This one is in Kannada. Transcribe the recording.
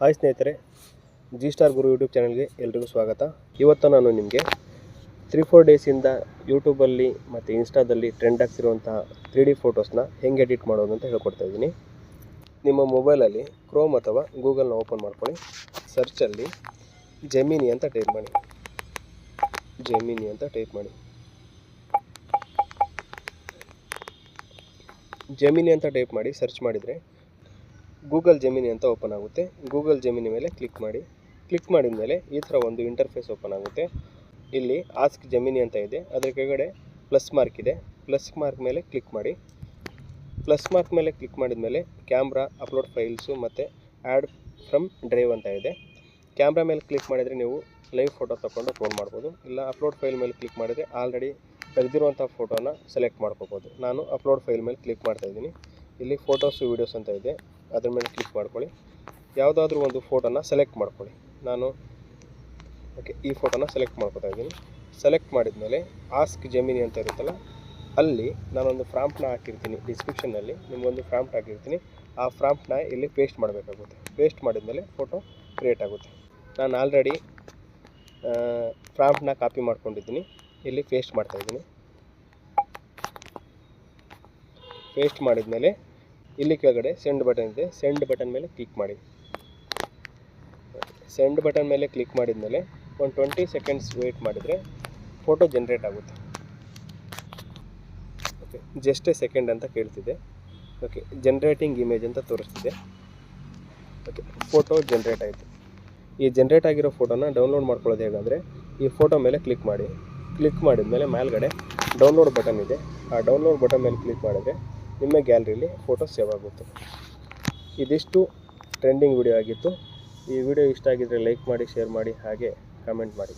ಹಾಯ್ ಸ್ನೇಹಿತರೆ, ಜಿ ಸ್ಟಾರ್ ಗುರು ಯೂಟ್ಯೂಬ್ ಚಾನಲ್ಗೆ ಎಲ್ರಿಗೂ ಸ್ವಾಗತ. ಇವತ್ತು ನಾನು ನಿಮಗೆ 3-4 ಡೇಸಿಂದ ಯೂಟ್ಯೂಬಲ್ಲಿ ಮತ್ತು ಇನ್ಸ್ಟಾದಲ್ಲಿ ಟ್ರೆಂಡ್ ಆಗ್ತಿರುವಂತಹ 3D ಫೋಟೋಸ್ನ ಹೆಂಗೆ ಎಡಿಟ್ ಮಾಡೋದು ಅಂತ ಹೇಳ್ಕೊಡ್ತಾ ಇದ್ದೀನಿ. ನಿಮ್ಮ ಮೊಬೈಲಲ್ಲಿ ಕ್ರೋಮ್ ಅಥವಾ ಗೂಗಲ್ನ ಓಪನ್ ಮಾಡ್ಕೊಳ್ಳಿ. ಸರ್ಚಲ್ಲಿ ಜೆಮಿನಿ ಅಂತ ಟೈಪ್ ಮಾಡಿ. ಜೆಮಿನಿ ಅಂತ ಟೈಪ್ ಮಾಡಿ ಸರ್ಚ್ ಮಾಡಿದರೆ ಗೂಗಲ್ ಜೆಮಿನಿ ಅಂತ ಓಪನ್ ಆಗುತ್ತೆ. ಗೂಗಲ್ ಜೆಮಿನಿ ಮೇಲೆ ಕ್ಲಿಕ್ ಮಾಡಿ. ಕ್ಲಿಕ್ ಮಾಡಿದ ಮೇಲೆ ಈ ಥರ ಒಂದು ಇಂಟರ್ಫೇಸ್ ಓಪನ್ ಆಗುತ್ತೆ. ಇಲ್ಲಿ ಆಸ್ಕ್ ಜೆಮಿನಿ ಅಂತ ಇದೆ, ಅದರ ಕೆಳಗಡೆ ಪ್ಲಸ್ ಮಾರ್ಕ್ ಇದೆ. ಪ್ಲಸ್ ಮಾರ್ಕ್ ಮೇಲೆ ಕ್ಲಿಕ್ ಮಾಡಿ. ಪ್ಲಸ್ ಮಾರ್ಕ್ ಮೇಲೆ ಕ್ಲಿಕ್ ಮಾಡಿದ ಮೇಲೆ ಕ್ಯಾಮ್ರಾ, ಅಪ್ಲೋಡ್ ಫೈಲ್ಸು ಮತ್ತು ಆ್ಯಡ್ ಫ್ರಮ್ ಡ್ರೈವ್ ಅಂತ ಇದೆ. ಕ್ಯಾಮ್ರಾ ಮೇಲೆ ಕ್ಲಿಕ್ ಮಾಡಿದರೆ ನೀವು ಲೈವ್ ಫೋಟೋ ತೊಗೊಂಡು ಅಪ್ಲೋಡ್ ಮಾಡ್ಬೋದು. ಇಲ್ಲ ಅಪ್ಲೋಡ್ ಫೈಲ್ ಮೇಲೆ ಕ್ಲಿಕ್ ಮಾಡಿದರೆ ಆಲ್ರೆಡಿ ತೆಗೆದಿರುವಂಥ ಫೋಟೋನ ಸೆಲೆಕ್ಟ್ ಮಾಡ್ಕೋಬೋದು. ನಾನು ಅಪ್ಲೋಡ್ ಫೈಲ್ ಮೇಲೆ ಕ್ಲಿಕ್ ಮಾಡ್ತಾಯಿದ್ದೀನಿ. ಇಲ್ಲಿ ಫೋಟೋಸು ವೀಡಿಯೋಸ್ ಅಂತ ಇದೆ, ಅದ್ರ ಮೇಲೆ ಕ್ಲಿಕ್ ಮಾಡ್ಕೊಳ್ಳಿ. ಯಾವುದಾದ್ರೂ ಒಂದು ಫೋಟೋನ ಸೆಲೆಕ್ಟ್ ಮಾಡ್ಕೊಳ್ಳಿ. ನಾನು ಈ ಫೋಟೋನ ಸೆಲೆಕ್ಟ್ ಮಾಡ್ಕೊತಾ ಇದ್ದೀನಿ. ಸೆಲೆಕ್ಟ್ ಮಾಡಿದ ಮೇಲೆ ಆಸ್ಕ್ ಜೆಮಿನಿ ಅಂತ ಇರುತ್ತಲ್ಲ, ಅಲ್ಲಿ ನಾನೊಂದು ಪ್ರಾಂಪ್ಟ್ನ ಹಾಕಿರ್ತೀನಿ. ಡಿಸ್ಕ್ರಿಪ್ಷನ್ನಲ್ಲಿ ನಿಮಗೊಂದು ಪ್ರಾಂಪ್ಟ್ ಹಾಕಿರ್ತೀನಿ. ಆ ಪ್ರಾಂಪ್ಟ್ನ ಇಲ್ಲಿ ಪೇಸ್ಟ್ ಮಾಡಬೇಕಾಗುತ್ತೆ. ಪೇಸ್ಟ್ ಮಾಡಿದ ಮೇಲೆ ಫೋಟೋ ಕ್ರಿಯೇಟ್ ಆಗುತ್ತೆ. ನಾನು ಆಲ್ರೆಡಿ ಪ್ರಾಂಪ್ಟ್ನ ಕಾಪಿ ಮಾಡ್ಕೊಂಡಿದ್ದೀನಿ. ಇಲ್ಲಿ ಪೇಸ್ಟ್ ಮಾಡ್ತಾಯಿದ್ದೀನಿ. ಪೇಸ್ಟ್ ಮಾಡಿದ ಮೇಲೆ ಇಲ್ಲಿ ಕೆಳಗಡೆ ಸೆಂಡ್ ಬಟನ್ ಇದೆ. ಸೆಂಡ್ ಬಟನ್ ಮೇಲೆ ಕ್ಲಿಕ್ ಮಾಡಿ. ಸೆಂಡ್ ಬಟನ್ ಮೇಲೆ ಕ್ಲಿಕ್ ಮಾಡಿದ ಮೇಲೆ ಒಂದು 20 ಸೆಕೆಂಡ್ಸ್ ವೆಯ್ಟ್ ಮಾಡಿದರೆ ಫೋಟೋ ಜನ್ರೇಟ್ ಆಗುತ್ತೆ. ಜಸ್ಟ್ ಎ ಸೆಕೆಂಡ್ ಅಂತ ಕೇಳ್ತಿದೆ. ಜನ್ರೇಟಿಂಗ್ ಇಮೇಜ್ ಅಂತ ತೋರಿಸ್ತಿದೆ. ಫೋಟೋ ಜನ್ರೇಟ್ ಆಯಿತು. ಈ ಜನ್ರೇಟ್ ಆಗಿರೋ ಫೋಟೋನ ಡೌನ್ಲೋಡ್ ಮಾಡ್ಕೊಳ್ಳೋದು ಹೇಗಂದರೆ, ಈ ಫೋಟೋ ಮೇಲೆ ಕ್ಲಿಕ್ ಮಾಡಿ. ಕ್ಲಿಕ್ ಮಾಡಿದ ಮೇಲೆ ಮೇಲ್ಗಡೆ ಡೌನ್ಲೋಡ್ ಬಟನ್ ಇದೆ. ಆ ಡೌನ್ಲೋಡ್ ಬಟನ್ ಮೇಲೆ ಕ್ಲಿಕ್ ಮಾಡಿದರೆ ನಿಮ್ಮ ಗ್ಯಾಲರಿಲಿ ಫೋಟೋ ಸೇವ್ ಆಗುತ್ತೆ. ಇದಿಷ್ಟು ಟ್ರೆಂಡಿಂಗ್ ವಿಡಿಯೋ ಆಗಿತ್ತು. ಈ ವಿಡಿಯೋ ಇಷ್ಟ ಆಗಿದ್ದರೆ ಲೈಕ್ ಮಾಡಿ, ಶೇರ್ ಮಾಡಿ, ಹಾಗೆ ಕಮೆಂಟ್ ಮಾಡಿ.